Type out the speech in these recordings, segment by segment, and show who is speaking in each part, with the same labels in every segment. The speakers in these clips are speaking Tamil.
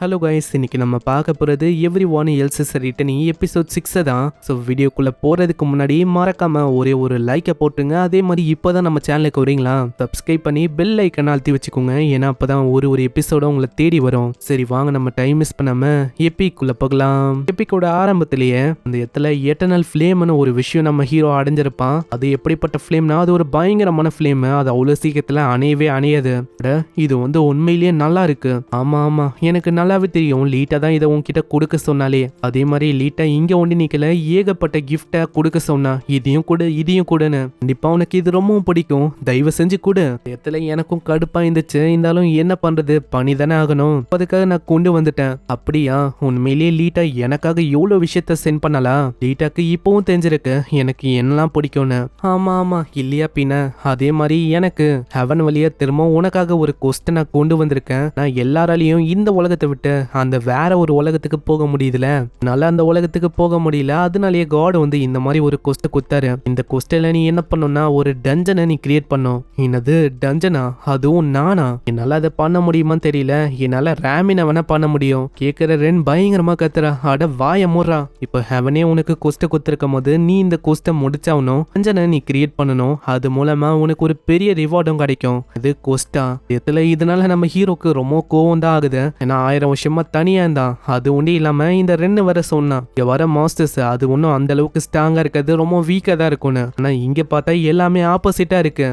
Speaker 1: ஹலோ கைஸ், இன்னைக்கு நம்ம பார்க்க போகிறது every one else is returning episode 6 தான். ஸோ வீடியோக்குள்ளே போகிறதுக்கு முன்னாடி மறக்காம ஒரே ஒரு லைக்கை போட்டுங்க. அதே மாதிரி இப்போ தான் நம்ம சேனலுக்கு வரீங்களா, சப்ஸ்கிரைப் பண்ணி பெல் ஐக்கனை அழுத்தி வச்சுக்கோங்க. ஏன்னா அப்போ தான் ஒரு எபிசோட உங்களை தேடி வரும். சரி வாங்க, நம்ம டைம் மிஸ் பண்ணாம எப்பிக்குள்ளே போகலாம். எப்பிக்கோட ஆரம்பத்திலேயே அந்த இடத்துல எட்டர்னல் ஃப்ளேம்னு ஒரு விஷயம் நம்ம ஹீரோ அடைஞ்சிருப்பான். அது எப்படிப்பட்ட ஃப்ளேம்னா, அது ஒரு பயங்கரமான ஃப்ளேம். அது அவ்வளோ சீக்கிரத்தில் அணையவே அணையாது. இது உண்மையிலேயே நல்லா இருக்கு. ஆமா ஆமா, எனக்கு நல்லாவே தெரியும். லீட்டா தான் இதை உன்கிட்ட கொடுக்க சொன்னாலே. அதே மாதிரி லீட்டா இங்க ஒண்டி நிக்கல, ஏகப்பட்ட கிஃப்டை கொடுக்க சொன்னா. இதையும் கொடு இதையும் கொடுன்னு. கண்டிப்பா உனக்கு இது ரொம்பவும் பிடிக்கும், தயவு செஞ்சு கொடு. இடத்துல எனக்கும் கடுப்பா இருந்துச்சு. இருந்தாலும் என்ன பண்றது, பணி தானே ஆகணும். அதுக்காக நான் கொண்டு வந்துட்டேன். அப்படியா, உண்மையிலேயே லீட்டா எனக்காக எவ்வளவு விஷயத்த சென்ட் பண்ணலா. லீட்டாக்கு இப்பவும் தெரிஞ்சிருக்கு எனக்கு என்னெல்லாம் பிடிக்கும்னு. ஆமா ஆமா, இல்லையா பின்ன. அதே மாதிரி எனக்கு ஹெவன் வழியா திரும்ப உனக்காக ஒரு கொஸ்டினை கொண்டு வந்திருக்கேன். நான் எல்லாராலையும் இந்த உலகத்தை விட்டு அந்த வேற ஒரு உலகத்துக்கு போக முடியுதுல, நல்லா அந்த உலகத்துக்கு போக முடியல. அதனாலேயே காட் இந்த மாதிரி ஒரு கொஸ்ட குத்தாரு. இந்த கொஸ்டில நீ என்ன பண்ணும்னா, ஒரு டஞ்சனை நீ கிரியேட் பண்ணும். என்னது டஞ்சனா? அதுவும் நானா? என்னால அதை பண்ண முடியுமான்னு தெரியல. என்னால ரேமினை வேணா பண்ண முடியும். கேட்கிற ரெண்டு பயங்கரமா கத்துறா. அட வாய மூடுறா. இப்ப ஹெவனே உனக்கு கொஸ்ட குத்திருக்கும் போது நீ இந்த கொஸ்ட முடிச்சாவணும். டஞ்சனை நீ கிரியேட் பண்ணணும். அது மூலமா உனக்கு ஒரு பெரிய ரிவார்டும் கிடைக்கும். இது கொஸ்டா இதனால நம்ம ஹீரோக்கு ரொம்ப கோவம் தான் ஆகுது. ஏன்னா 1000 வருஷமா தனியா இருந்தான். அது ஒண்டி இல்லாம இந்த ரெண்டு வர சொன்னான். இங்க வர மாஸ்டர்ஸ் அது ஒன்னும் அந்த அளவுக்கு ஸ்ட்ராங்கா இருக்காது, ரொம்ப வீக்கா தான் இருக்கும்னு. ஆனா இங்க பார்த்தா எல்லாமே ஆப்போசிட்டா இருக்கு.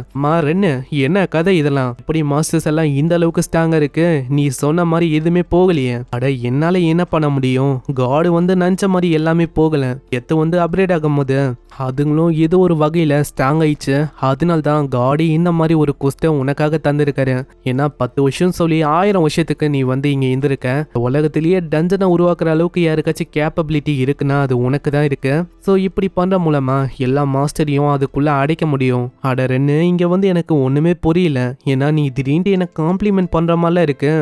Speaker 1: ரென்னு என்ன கதை இதெல்லாம்? இப்படி மாஸ்டர்ஸ் எல்லாம் இந்த அளவுக்கு ஸ்ட்ராங்கா இருக்கு, நீ சொன்ன மாதிரி எதுவுமே போகலையே. அட என்னால என்ன பண்ண முடியும்? காடு நினைச்ச மாதிரி எல்லாமே போகல. எத்து அப்கிரேட் ஆகும் போது அதுங்களும் ஏதோ ஒரு வகையில ஸ்ட்ராங் ஆயிடுச்சு. அதனால தான் காடி இந்த மாதிரி ஒரு கொஸ்டன் உனக்காக தந்திருக்காரு. ஏன்னா 10 வருஷம் சொல்லி 1000 வருஷத்துக்கு நீ இங்க இருந்திருக்க. உலகத்திலேயே டஞ்சனை உருவாக்குற அளவுக்கு யாருக்காச்சும் கேப்பபிலிட்டி இருக்குன்னா அது உனக்கு தான் இருக்கு. ஸோ இப்படி பண்ற மூலமா எல்லா மாஸ்டரையும் அதுக்குள்ள அடைக்க முடியும். அடரன்னு இங்க எனக்கு ஒண்ணுமே புரியல. ஏன்னா நீ திடீர்னு எனக்கு காம்ப்ளிமெண்ட் பண்ற மாதிரிலாம் இருக்கு.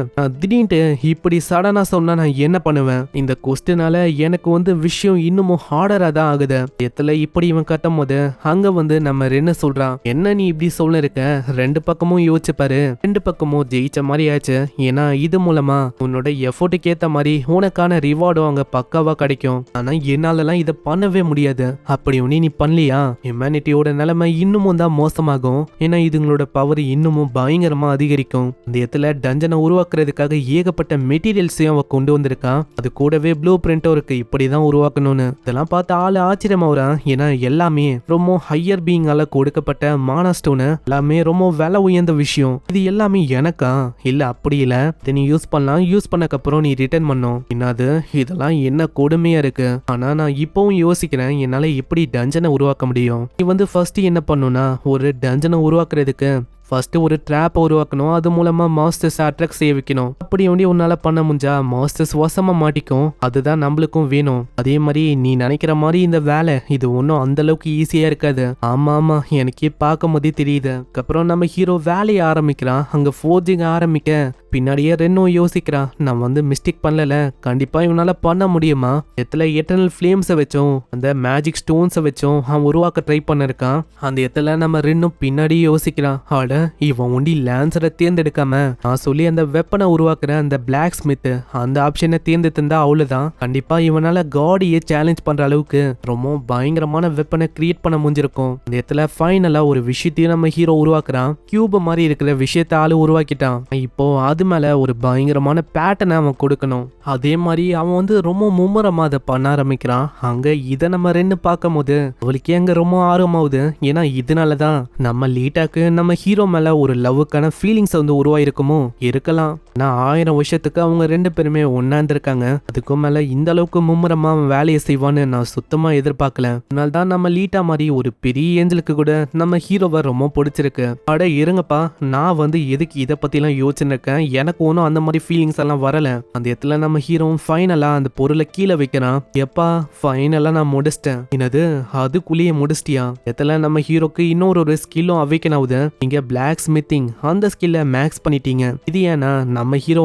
Speaker 1: திடீர்னு இப்படி சடனா சொன்னா நான் என்ன பண்ணுவேன்? இந்த கொஸ்டினால எனக்கு விஷயம் இன்னமும் ஹார்டரா தான் ஆகுது. எத்தல இப்படி இவன் கட்டும் போது அங்க நம்ம என்ன சொல்றான், என்ன நீ இப்படி சொல்ல இருக்க? ரெண்டு பக்கமும் யோசிச்சு பாரு. ரெண்டு பக்கமும் ஜெயிச்ச மாதிரி ஆச்சு. ஏன்னா இது மூலமா உன்னோட எஃபோர்ட்டுக்கு ஏத்த மாதிரி உனக்கான ரிவார்டும் அங்க பக்காவா கிடைக்கும். ஆனா என்னாலலாம் இதை பண்ணவே முடியாது. அப்படி ஒண்ணு நீ பண்ணலையா, ஹியூமனிட்டியோட நிலைமை இன்னமும் தான் மோசமாகும். ஏன்னா இதுங்களோட பவர் இன்னமும் பயங்கரமா அதிகரிக்கும். இந்த இடத்துல டஞ்சனை உருவாக்குறதுக்காக ஏகப்பட்ட மெட்டீரியல்ஸையும் அவ கொண்டு வந்திருக்கான். அது கூடவே ப்ளூ பிரிண்டும் இருக்கு, இப்படிதான் உருவாக்கணும்னு. இதெல்லாம் பார்த்து ஆளு ஆச்சரியமாவறான். ஏன்னா எல்லாமே ரொம்ப ஹையர் பீயிங்கால கொடுக்கப்பட்ட மானா ஸ்டோன், எல்லாமே ரொம்ப விலை உயர்ந்த விஷயம். இது எல்லாமே எனக்கா? இல்ல அப்படி இல்ல, இதை நீ யூஸ் பண்ணலாம். யூஸ் பண்ணக்கப்புறம் நீ ரிட்டர்ன் பண்ணும். என்னது இதெல்லாம் என்ன கொடுமையா இருக்கு. ஆனா நான் இப்பவும் யோசிக்கிறேன், என்னால எப்படி டஞ்சனை உருவாக்க முடியும்? நீ ஃபர்ஸ்ட் என்ன பண்ணுனா, ஒரு டஞ்சனை உருவாக்குறதுக்கு ஃபர்ஸ்ட் ஒரு ட்ராப்பை உருவாக்கணும். அது மூலமா மாஸ்டர்ஸ் அட்ராக்ட் செய்ய வைக்கணும். அப்படி உன்னால பண்ண முடிஞ்சா மாஸ்டர்ஸ் வசமா மாட்டிக்கும். அதுதான் நம்மளுக்கும் வேணும். அதே மாதிரி நீ நினைக்கிற மாதிரி இந்த வேலை இது ஒன்றும் அந்த அளவுக்கு ஈஸியா இருக்காது. ஆமா ஆமா, எனக்கே பார்க்கும் போதே தெரியுது. அதுக்கப்புறம் நம்ம ஹீரோ வேலையை ஆரம்பிக்கிறான். அங்க ஃபோர்ஜிங் ஆரம்பிக்க பின்னாடியே ரெண்டும் யோசிக்கிறான், நான் மிஸ்டேக் பண்ணல, கண்டிப்பா இவனால பண்ண முடியுமா? எத்தனை எட்டர்னல் ஃபிளேம்ஸை வச்சோம், அந்த மேஜிக் ஸ்டோன்ஸை வச்சோம் அவன் உருவாக்க ட்ரை பண்ணிருக்கான். அந்த இடத்துல நம்ம ரெண்டும் பின்னாடி யோசிக்கிறான், ஆட இவன் ஒண்டி லான்சரை தேர்ந்தெடுக்காம நான் சொல்லி அந்த வெப்பனை உருவாக்குற அந்த பிளாக் ஸ்மித் அந்த ஆப்ஷனை தேர்ந்தெடுத்தா அவ்வளவுதான். கண்டிப்பா இவனால காடியை சேலஞ்ச் பண்ற அளவுக்கு ரொம்ப பயங்கரமான வெப்பனை கிரியேட் பண்ண முடிஞ்சிருக்கும். அந்த இடத்துல ஃபைனலா ஒரு விஷயத்தையும் நம்ம ஹீரோ உருவாக்குறான். கியூப் மாதிரி இருக்கிற விஷயத்த ஆளு உருவாக்கிட்டான். இப்போ அது மேல ஒரு பயங்கரமான பேட்டர்னை அவன் கொடுக்கணும். அதே மாதிரி அவன் ரொம்ப மும்முரமா அதை பண்ண ஆரம்பிக்கிறான். அங்க இதை நம்ம ரெண்டு பார்க்கும் போது அவளுக்கு அங்க ரொம்ப ஆர்வமாகுது. ஏன்னா இதனாலதான் நம்ம லீட்டாக்கு நம்ம ஹீரோ மேல ஒரு லவ்வுக்கான ஃபீலிங்ஸ் உருவாயிருக்குமோ இருக்கலாம். நான் 1000 வருஷத்துக்கு அவங்க ரெண்டு பேருமே ஒன்னா இருந்திருக்காங்க. அதுக்கும் மேல இந்த அளவுக்கு மும்முரமா அவன் வேலையை செய்வான்னு நான் சுத்தமா எதிர்பார்க்கல. அதனால்தான் நம்ம லீட்டா மாதிரி ஒரு பெரிய ஏஞ்சலுக்கு கூட நம்ம ஹீரோவை ரொம்ப பிடிச்சிருக்கு. அட இருங்கப்பா, நான் எதுக்கு இதை பத்தி எல்லாம் யோசிச்சிருக்கேன், எனக்கு ஒன்றும் அந்த மாதிரி ஃபீலிங்ஸ் எல்லாம் வரல. அந்த இடத்துல நம்ம ஹீரோ ஃபைனலா அந்த பொருளை கீழே வைக்கிறான். எப்பா ஃபைனலா நான் முடிச்சிட்டேன். என்னது அதுக்குள்ளேயே முடிச்சிட்டியா? இடத்துல நம்ம ஹீரோக்கு இன்னொரு ஸ்கில்லும் அவைக்கன் ஆகுது. நீங்க பிளாக் ஸ்மித்திங் அந்த ஸ்கில்ல மேக்ஸ் பண்ணிட்டீங்க. இது ஏன்னா நம்ம ஹீரோ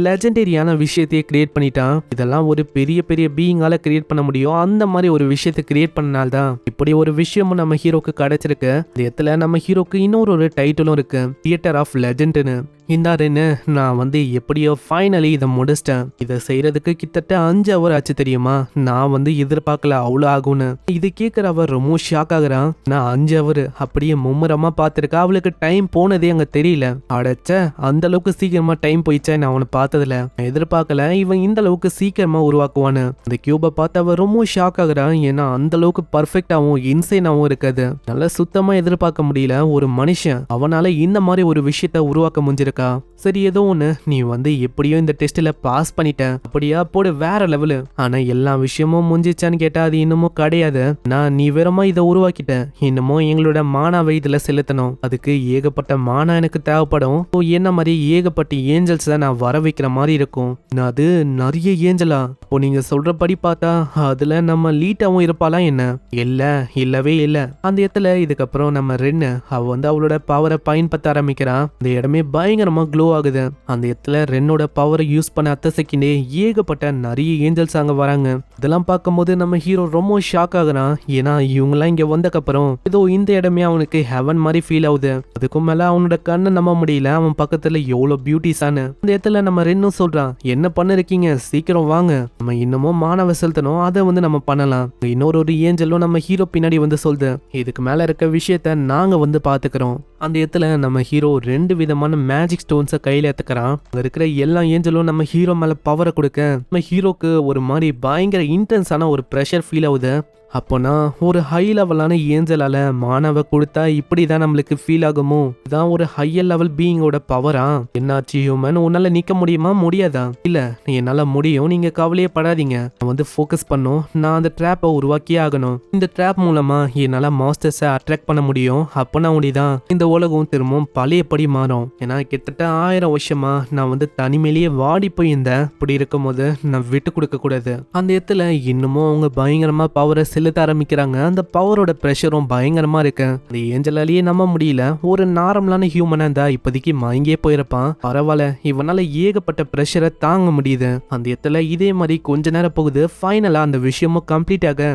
Speaker 1: லெஜெண்டரியான விஷயத்தையே கிரியேட் பண்ணிட்டான். இதெல்லாம் ஒரு பெரிய பெரிய பீயிங்கால கிரியேட் பண்ண முடியும். அந்த மாதிரி ஒரு விஷயத்தை கிரியேட் பண்ணனால்தான் இப்படி ஒரு விஷயமும் நம்ம ஹீரோக்கு கிடைச்சிருக்கு. இந்த இடத்துல நம்ம ஹீரோக்கு இன்னொரு டைட்டிலும் இருக்கு, தியேட்டர் ஆஃப் லெஜெண்ட்னு. இந்தாருன்னு நான் வந்து எப்படியோ ஃபைனலி இதை முடிச்சிட்டேன். இதை செய்யறதுக்கு கிட்டத்தட்ட 5 ஹவர் ஆச்சு தெரியுமா? நான் வந்து எதிர்பார்க்கல அவ்வளோ ஆகும்னு. இது கேட்குற அவர் ரொம்ப ஷாக் ஆகுறான். நான் 5 ஹவர் அப்படியே மும்முரமா பார்த்துருக்கா. அவளுக்கு டைம் போனதே அங்க தெரியல. அடைச்ச அந்த அளவுக்கு சீக்கிரமா டைம் போயிடுச்சா நான் அவனை பார்த்ததுல. எதிர்பார்க்கல இவன் இந்த அளவுக்கு சீக்கிரமா உருவாக்குவான்னு. அந்த கியூபை பார்த்து அவ ரொம்ப ஷாக் ஆகுறான். ஏன்னா அந்த அளவுக்கு பர்ஃபெக்டாவும் இன்சைனாவும் இருக்காது. நல்லா சுத்தமா எதிர்பார்க்க முடியல. ஒரு மனுஷன் அவனால இந்த மாதிரி ஒரு விஷயத்த உருவாக்க முடிஞ்சிருக்கா. சரி ஏதோ ஒண்ணு, நீ வந்து எப்படியோ இந்த டெஸ்ட்ல பாஸ் பண்ணிட்ட, அப்படியா போடு வேற லெவலு. ஆனா எல்லா விஷயமும் முடிஞ்சிச்சான்னு கேட்டா அது இன்னமும் கிடையாது. நான் நீ வெறுமா இதை உருவாக்கிட்ட, இன்னமும் எங்களோட மானாவை இதுல செலுத்தணும். அதுக்கு ஏகப்பட்ட மானா எனக்கு தேவைப்படும். என்ன மாதிரி ஏகப்பட்ட ஏஞ்சல்ஸ் நான் வர வைக்கிற மாதிரி இருக்கும். அது நிறைய ஏஞ்சலா? இப்போ நீங்க சொல்றபடி பார்த்தா அதுல நம்ம லீட்டாவும் இருப்பாளா என்ன? இல்லவே இல்ல. அந்த இடத்துல இதுக்கப்புறம் நம்ம ரென்னு அவ வந்து அவளோட பவரை பயன்படுத்த ஆரம்பிக்கிறான். அந்த இடமே பயங்கரமா க்ளோ ஆகுது. அந்த இடத்துல ரென்னோட பவரை யூஸ் பண்ண அத்த செகண்டே ஏகப்பட்ட நிறைய ஏஞ்சல்ஸ் அங்க வராங்க. இதெல்லாம் பார்க்கும்போது நம்ம ஹீரோ ரொம்ப ஷாக் ஆகுறான். ஏன்னா இவங்கெல்லாம் இங்க வந்தக்கப்புறம் ஏதோ இந்த இடமே அவனுக்கு ஹெவன் மாதிரி ஃபீல் ஆகுது. அதுக்கும் மேல அவனோட கண்ணை நம்ப முடியல. அவன் பக்கத்துல எவ்வளவு பியூட்டிஸானு. அந்த இடத்துல நம்ம ரென்னும் சொல்றான், என்ன பண்ணிருக்கீங்க, சீக்கிரம் வாங்க, நம்ம இன்னமும் மானவ செலுத்தணும், அதை வந்து நம்ம பண்ணலாம். இன்னொரு ஏஞ்சலும் நம்ம ஹீரோ பின்னாடி வந்து சொல்லுது, இதுக்கு மேல இருக்க விஷயத்த நாங்க வந்து பாத்துக்கிறோம். அந்த இடத்துல நம்ம ஹீரோ 2 விதமான மேஜிக் ஸ்டோன்ஸை கையில எடுத்துக்கிறான். அங்க இருக்கிற எல்லா ஏஞ்சலும் நம்ம ஹீரோ மேல பவரை கொடுக்க நம்ம ஹீரோக்கு ஒரு மாதிரி பயங்கர இன்டென்ஸான ஒரு ப்ரெஷர் ஃபீல் ஆகுது. அப்போனா ஒரு ஹை லெவலான ஏஞ்சலால மானவ கொடுத்தா இப்படிதான் நம்மளுக்கு ஃபீல் ஆகுமோ? இதான் ஒரு ஹையர் லெவல் பீயிங்கோட பவரா? என்னாச்சு ஹியூமன், உன்னால நிக்க முடியுமா? முடியாதா? இல்ல என்னால முடியும், நீங்க கவலையே படாதீங்க. நான் வந்து ஃபோக்கஸ் பண்ணும், நான் அந்த ட்ராப்பை உருவாக்கியே ஆகணும். இந்த ட்ராப் மூலமா என்னால மாஸ்டர்ஸை அட்ராக்ட் பண்ண முடியும். அப்பனா முடிதான் இந்த உலகம் திரும்பவும் பழையபடி மாறும். ஏன்னா கிட்டத்தட்ட 1000 வருஷமா நான் வந்து தனிமையிலேயே வாடி போயிருந்தேன். இப்படி இருக்கும் போது நான் விட்டு கொடுக்க கூடாது. அந்த இடத்துல இன்னமும் அவங்க பயங்கரமா பவரை செலுத்த ஆரம்பிக்கிறாங்க. அந்த பவரோட பிரஷரும் பயங்கரமா இருக்கு. அந்த ஏஞ்சலாலேயே நம்ப முடியல. ஒரு நார்மலான ஹியூமனா இருந்தா இப்போதைக்கு மயங்கியே போயிருப்பான். பரவாயில்ல, இவனால ஏகப்பட்ட பிரஷரை தாங்க முடியுது. அந்த இடத்துல இதே மாதிரி கொஞ்ச நேரம் போகுது. ஃபைனலா அந்த விஷயமும் கம்ப்ளீட் ஆக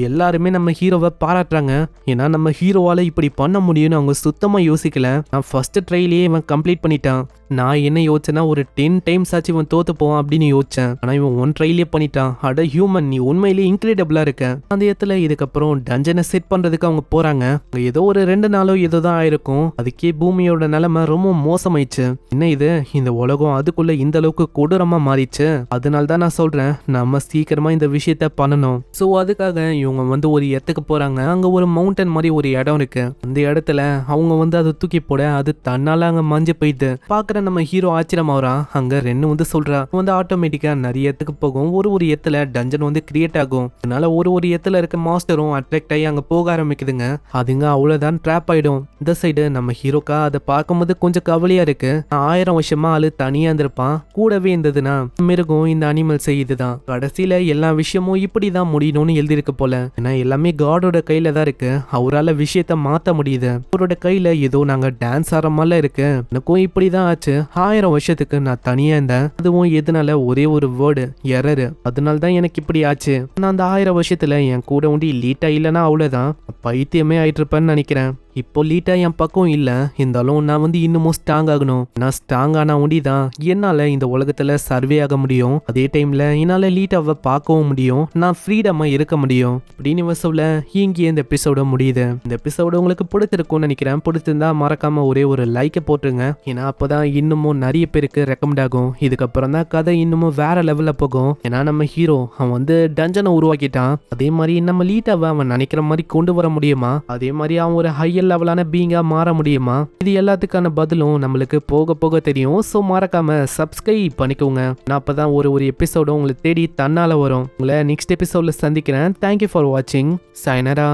Speaker 1: எல்லாருமே நம்ம ஹீரோவை பாராட்டுறாங்க. ஏன்னா நம்ம ஹீரோவால இப்படி பண்ண முடியும்னு அவங்க சுத்தமா யோசிக்கல. நான் ஃபர்ஸ்ட் ட்ரைலயே இவன் கம்ப்ளீட் பண்ணிட்டான். நான் என்ன யோசிச்சேன்னா ஒரு 10 டைம்ஸ் ஆச்சு இவன் தோத்து போவான் அப்படின்னு யோசிச்சேன். ஆனா இவன் 1 ட்ரைலயே பண்ணிட்டான். அட ஹியூமன், நீ உண்மையிலேயே இன்கிரெடிபிளா இருக்க. அந்த இடத்துல இதுக்கப்புறம் டஞ்சனை செட் பண்றதுக்கு அவங்க போறாங்க. ஏதோ ஒரு 2 நாளோ ஏதோ தான் ஆயிருக்கும். அதுக்கே பூமியோட நிலைமை ரொம்ப மோசமாயிடுச்சு. என்ன இது, இந்த உலகம் அதுக்குள்ள இந்த அளவுக்கு கொடூரமா மாறிச்சு. அதனால தான் நான் சொல்றேன், நம்ம சீக்கிரமா இந்த விஷயத்த பண்ணணும். சோ அதுக்காக இவங்க வந்து ஒரு இடத்துக்கு போறாங்க. அங்க ஒரு மவுண்டன் மாதிரி ஒரு இடம் இருக்கு. அந்த இடத்துல அவங்க வந்து அதை தூக்கி போட அது தன்னால அங்க மஞ்சு போயிடுது. பாக்குற நம்ம ஹீரோ ஆச்சரியம் ஆகுறான். அங்க ரென்னு வந்து சொல்றா, வந்து ஆட்டோமேட்டிக்கா நிறைய இடத்துக்கு போகும். ஒரு இடத்துல டஞ்சன் வந்து கிரியேட் ஆகும். அதனால ஒரு இடத்துல இருக்க மாஸ்டரும் அட்ராக்ட் ஆகி அங்க போக ஆரம்பிக்குதுங்க. அதுங்க அவ்வளவுதான் ட்ராப் ஆயிடும். இந்த சைடு நம்ம ஹீரோக்கா அதை பார்க்கும்போது கொஞ்சம் கவலையா இருக்கு. 1000 வருஷமா ஆளு தனியா இருந்திருப்பான். கூடவே இருந்ததுன்னா மிருகம் இந்த அனிமல்ஸ் இதுதான். கடைசியில எல்லா விஷயமும் இப்படிதான் முடியணும்னு எழுதிருக்கு போல. ஏன்னா எல்லாமே காடோட கையில தான் இருக்கு. அவரால் விஷயத்த மாத்த முடியுது. அவரோட கையில ஏதோ நாங்க டான்ஸ் ஆடுற மாதிரிலாம் இருக்கு. எனக்கும் இப்படிதான் ஆச்சு. 1000 வருஷத்துக்கு நான் தனியா இருந்தேன். அதுவும் எதனால ஒரே ஒரு வேர்டு எரரு. அதனால தான் எனக்கு இப்படி ஆச்சு. நான் அந்த 1000 வருஷத்துல என் கூட உண்டி லீட்டா இல்லைன்னா அவ்வளவுதான் பைத்தியமே ஆயிட்டு இருப்பேன்னு நினைக்கிறேன். இப்போ லீட்டா என் பக்கம் இல்ல, இருந்தாலும் நான் வந்து இன்னமும் ஸ்ட்ராங் ஆகணும். நான் ஸ்ட்ராங் ஆனா முடிதான் என்னால இந்த உலகத்துல சர்வே ஆக முடியும். அதே டைம்ல என்னால லீட்டாவை பார்க்கவும் முடியும். நான் ஃப்ரீடமா இருக்க முடியும் அப்படின்னு சொல்ல இங்கே இந்த எபிசோட முடியுது. இந்த எபிசோட உங்களுக்கு பிடிச்சிருக்கும்னு நினைக்கிறேன். பிடிச்சிருந்தா மறக்காம ஒரே ஒரு லைக்கை போட்டுருங்க. ஏன்னா அப்பதான் இன்னமும் நிறைய பேருக்கு ரெக்கமெண்ட் ஆகும். இதுக்கப்புறம் தான் கதை இன்னமும் வேற லெவல்ல போகும். ஏன்னா நம்ம ஹீரோ அவன் வந்து டஞ்சனை உருவாக்கிட்டான். அதே மாதிரி நம்ம லீட்டாவை அவன் நினைக்கிற மாதிரி கொண்டு வர முடியுமா? அதே மாதிரி அவன் ஒரு ஹையர் லெவலான பீங்கா மாற முடியுமா? இது எல்லாத்துக்கான பதிலும் நம்மளுக்கு போக போக தெரியும். சோ மறக்காம சப்ஸ்கிரைப் பண்ணிக்கோங்க. நான் அப்பதான் ஒரு எபிசோட உங்களை தேடி தன்னால வரும். உங்களை நெக்ஸ்ட் எபிசோட்ல சந்திக்கிறேன். தேங்க்யூ ஃபார் வாட்சிங். சைனரா.